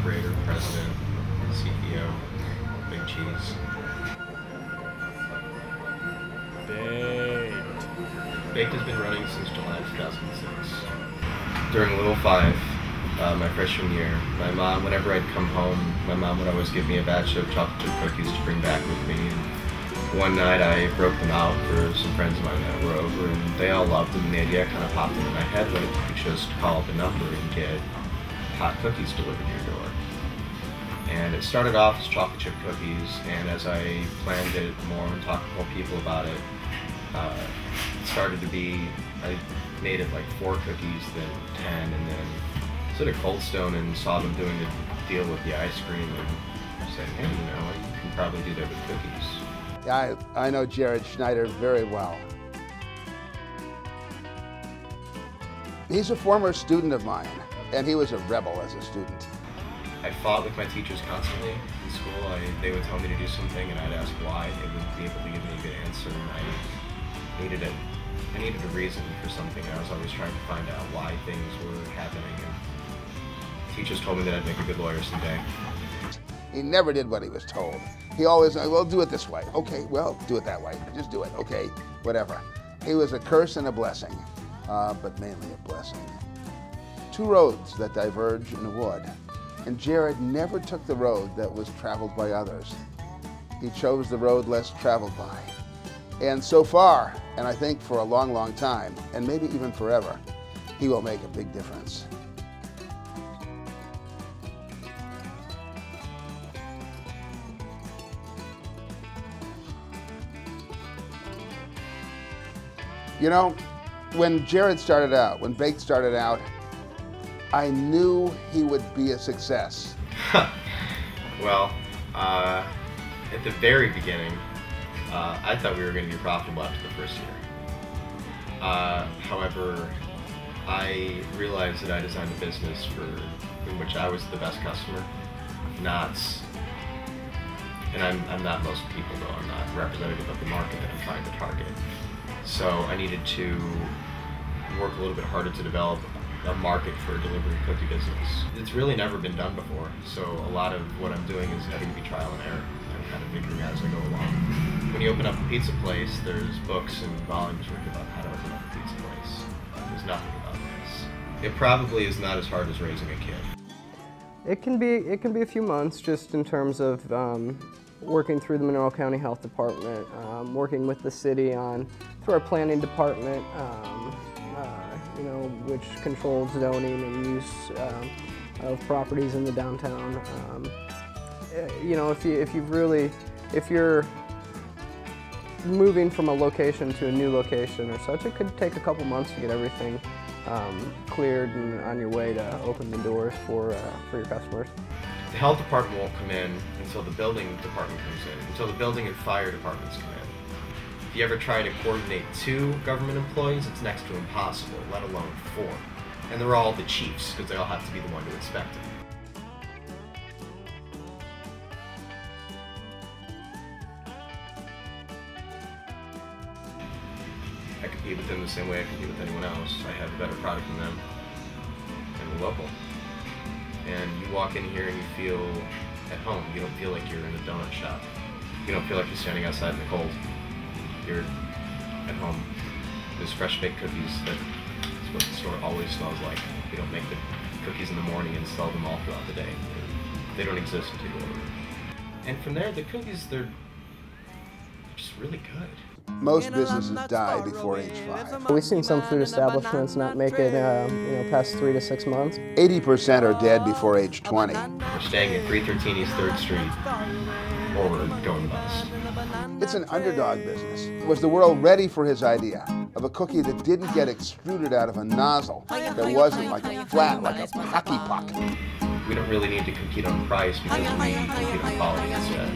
operator, president, CEO, big cheese. Baked has been running since July 2006. During Little 5, my freshman year, my mom, whenever I'd come home, my mom would always give me a batch of chocolate chip cookies to bring back with me. And one night I broke them out for some friends of mine that were over, and they all loved them, and the idea kind of popped into my head that you could just call up a number and get hot cookies delivered to your door. And it started off as chocolate chip cookies, and as I planned it more and talked to more people about it, it started to be, I made it like 4 cookies, then 10, and then stood at Cold Stone and saw them doing the deal with the ice cream and said, hey, you know, you can probably do that with cookies. I know Jared Schneider very well. He's a former student of mine, and he was a rebel as a student. I fought with my teachers constantly in school. They would tell me to do something, and I'd ask why. They wouldn't be able to give me a good answer, and I needed a reason for something. I was always trying to find out why things were happening, and teachers told me that I'd make a good lawyer someday. He never did what he was told. He always, well, do it this way. Okay, well, do it that way. Just do it. Okay, whatever. He was a curse and a blessing, but mainly a blessing. 2 roads that diverge in a wood, and Jared never took the road that was traveled by others. He chose the road less traveled by. And so far, and I think for a long, long time, and maybe even forever, he will make a big difference. You know, when Jared started out, when Baked started out, I knew he would be a success. Well, at the very beginning, I thought we were going to be profitable after the first year. However, I realized that I designed a business in which I was the best customer, and I'm not most people though, I'm not representative of the market that I'm trying to target. So I needed to work a little bit harder to develop a market for a delivery cookie business. It's really never been done before, so a lot of what I'm doing is having to be trial and error. I'm kind of figuring out as I go along. When you open up a pizza place, there's books and volumes written about how to open up a pizza place. There's nothing about this. It probably is not as hard as raising a kid. It can be a few months, just in terms of working through the Monroe County Health Department, working with the city through our planning department, you know, which controls zoning and use of properties in the downtown. You know, if you're moving from a location to a new location or such, it could take a couple months to get everything cleared and on your way to open the doors for your customers. The health department won't come in until the building department comes in, until the building and fire departments come in. If you ever try to coordinate 2 government employees, it's next to impossible, let alone 4. And they're all the chiefs, because they all have to be the one to inspect it. I compete with them the same way I compete with anyone else. I have a better product than them, and we're local. And you walk in here and you feel at home. You don't feel like you're in a donut shop. You don't feel like you're standing outside in the cold. You're at home. There's fresh baked cookies. That's what the store always smells like. We don't make the cookies in the morning and sell them all throughout the day. They don't exist until you order. And from there, the cookies, they're just really good. Most businesses die before age 5. We've seen some food establishments not make it, you know, past 3 to 6 months. 80% are dead before age 20. We're staying at 313 East 3rd Street, or we're going bust. It's an underdog business. Was the world ready for his idea of a cookie that didn't get extruded out of a nozzle, that wasn't like a flat, like a hockey puck? We don't really need to compete on price because we compete on quality instead.